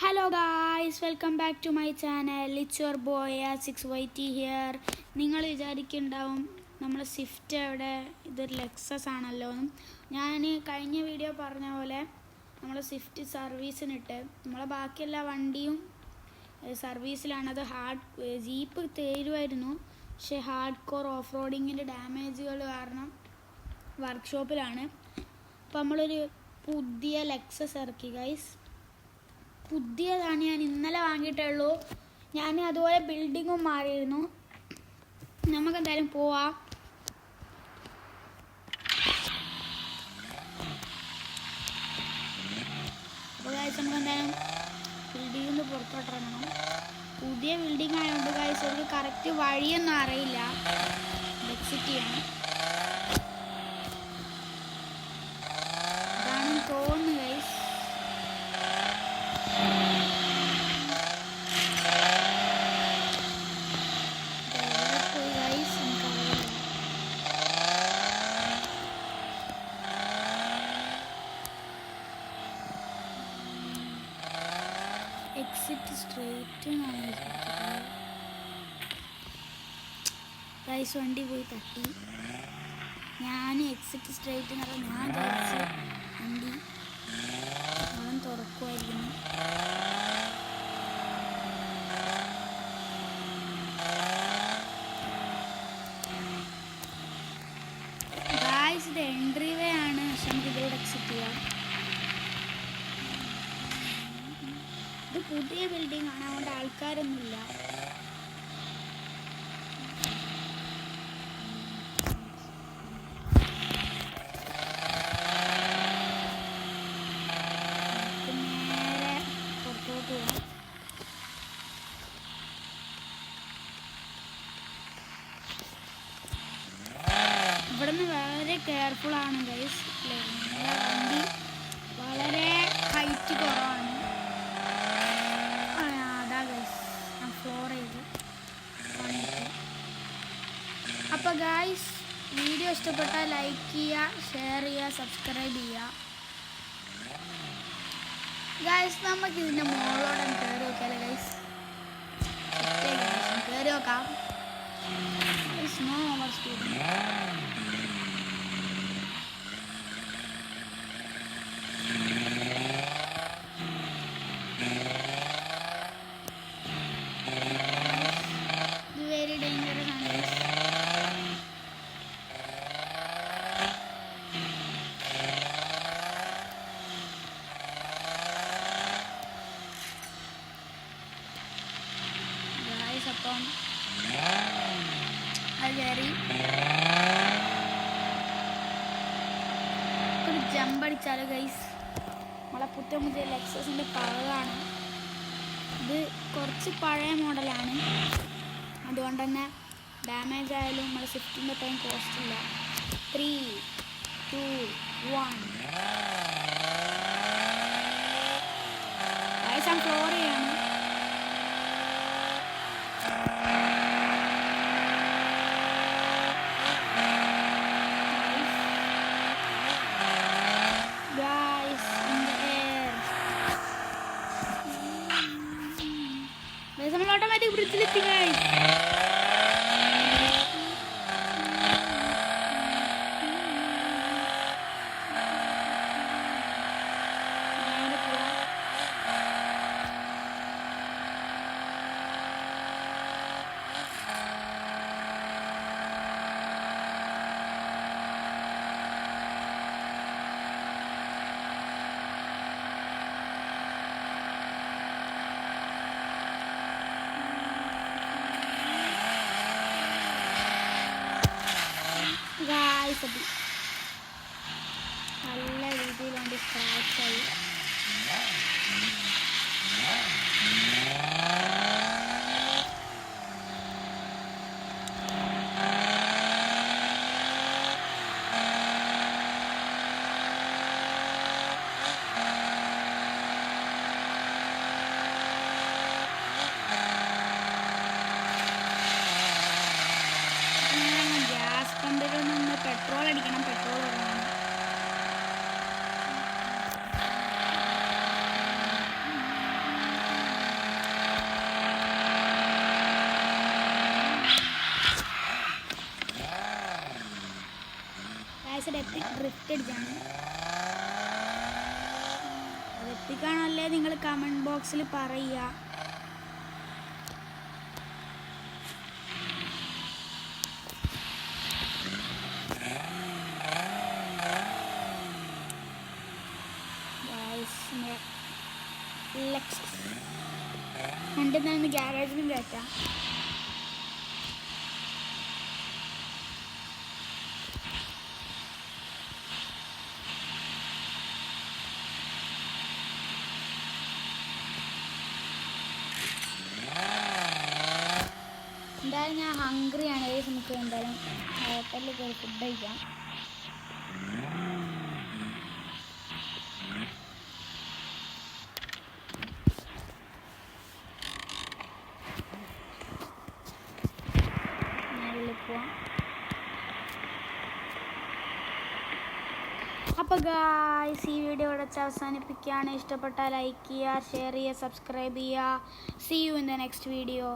Hello guys, welcome back to my channel. It's your boy R6YT here. നിങ്ങൾ വിചാരിക്കുന്നുണ്ടാവും നമ്മൾ Swift എവിടെ, ഇതൊരു Lexus ആണല്ലോ എന്നും. ഞാൻ കഴിഞ്ഞ വീഡിയോ പറഞ്ഞ പോലെ നമ്മൾ സ്വിഫ്റ്റ് സർവീസിനിട്ട് നമ്മളെ ബാക്കിയെല്ലാ വണ്ടിയും സർവീസിലാണത്. ജീപ്പ് തരുമായിരുന്നു, പക്ഷേ ഹാർഡ് കോർ ഓഫ് റോഡിങ്ങിൻ്റെ ഡാമേജുകൾ കാരണം വർക്ക്ഷോപ്പിലാണ്. അപ്പോൾ നമ്മളൊരു പുതിയ ലെക്സസ് ഇറക്കി ഗൈസ്. പുതിയതാണ്, ഞാൻ ഇന്നലെ വാങ്ങിയിട്ടുള്ളൂ. ഞാൻ അതുപോലെ ബിൽഡിങ്ങും മാറിയിരുന്നു. നമുക്കെന്തായാലും പോവാം. അപ്പോൾ ഗൈസ് നമുക്കെന്തായാലും ബിൽഡിങ്ങിൽ നിന്ന് പുറത്തോട്ടിറങ്ങണം. പുതിയ ബിൽഡിംഗ് ആയതുകൊണ്ട് ഗൈസ് എനിക്ക് കറക്റ്റ് വഴിയൊന്നും അറിയില്ല. എക്സിറ്റ് ചെയ്യണം, അതാണ് തോന്നുന്നു ഗൈസ്. എക്സിറ്റ് സ്ട്രേറ്റ് ഗൈസ്, വണ്ടി പോയി തട്ടി. ഞാൻ എക്സിറ്റ് സ്ട്രേറ്റ് എന്ന് പറഞ്ഞാൽ ഞാൻ വിചാരിച്ച് വണ്ടി അവൻ തുറക്കുമായിരുന്നു. ഗൈസ് ഇത് എൻട്രി വേ ആണ്, പക്ഷെ നമുക്ക് ഇതിലൂടെ എക്സിറ്റ് ചെയ്യാം. ഇത് പുതിയ ബിൽഡിംഗ് ആണ്, അതുകൊണ്ട് ആൾക്കാരൊന്നുമില്ല. നേരെ പുറത്തോട്ട് പോകാം. ഇവിടുന്ന് വളരെ കെയർഫുൾ ആണ് ഗൈസ്. വണ്ടി വളരെ ഹൈറ്റ് കുറവാണ്. അതാ ഗൈസ് ഞാൻ ഫ്ലോർ ചെയ്ത് കാണിച്ചു. അപ്പോൾ ഗൈസ് വീഡിയോ ഇഷ്ടപ്പെട്ടാൽ ലൈക്ക് ചെയ്യുക, ഷെയർ ചെയ്യുക, സബ്സ്ക്രൈബ് ചെയ്യുക. ഗൈസ് നമുക്ക് ഇതിൻ്റെ മുകളിലോടെ കയറി നോക്കിയാലേ ഗൈസ്. കയറി നോക്കാം. No over speed. ഇത് വെരി ഡേഞ്ചറസ് ആണ് ഗൈസ്. ഗൈസ് അപ്പം അത് കയറി ഒരു ജമ്പ് അടിച്ചാലോ ഗൈസ്. നമ്മളെ പുതിയ ലെക്സസിൻ്റെ പവറാണ് ഇത്. കുറച്ച് പഴയ മോഡലാണ്, അതുകൊണ്ട് തന്നെ ഡാമേജ് ആയാലും നമ്മുടെ സ്വിഫ്റ്റിൻ്റെ അത്രയും കോസ്റ്റ് ഇല്ല. 3, 2, 1 ഗൈസ് ഞാൻ ഫ്ലോർ ചെയ്യാണ്. നമ്മൾ ഓട്ടോമാറ്റിക് ബ്രിഡ്ജിലെത്തി ഗൈസ്. ഗായ്സ് അത് നല്ല രീതിയിൽ വണ്ടി സ്ക്രാച്ചായി. ഗ്യാസ് പമ്പിൽ നിന്ന് പെട്രോൾ അടിക്കണം, പെട്രോൾ ഇറങ്ങണം. ഒറ്റടിച്ചാണ്. അത് എത്തിക്കാണല്ലേ നിങ്ങൾ കമൻറ്റ് ബോക്സിൽ പറയുക. എൻ്റെ തന്നെ ഗ്യാരേജിലും കയറ്റാം. എന്തായാലും ഞാൻ ഹംഗ്രിയാണ്. നമുക്ക് എന്തായാലും ഹോട്ടലിൽ പോയി ഫുഡ് കഴിക്കാം. അപ്പോൾ ഗായ്സ്, ഈ വീഡിയോ ഇവിടെ വെച്ച് അവസാനിപ്പിക്കുകയാണ്. ഇഷ്ടപ്പെട്ടാൽ ലൈക്ക് ചെയ്യുക, ഷെയർ ചെയ്യുക, സബ്സ്ക്രൈബ് ചെയ്യുക. See you in the next video.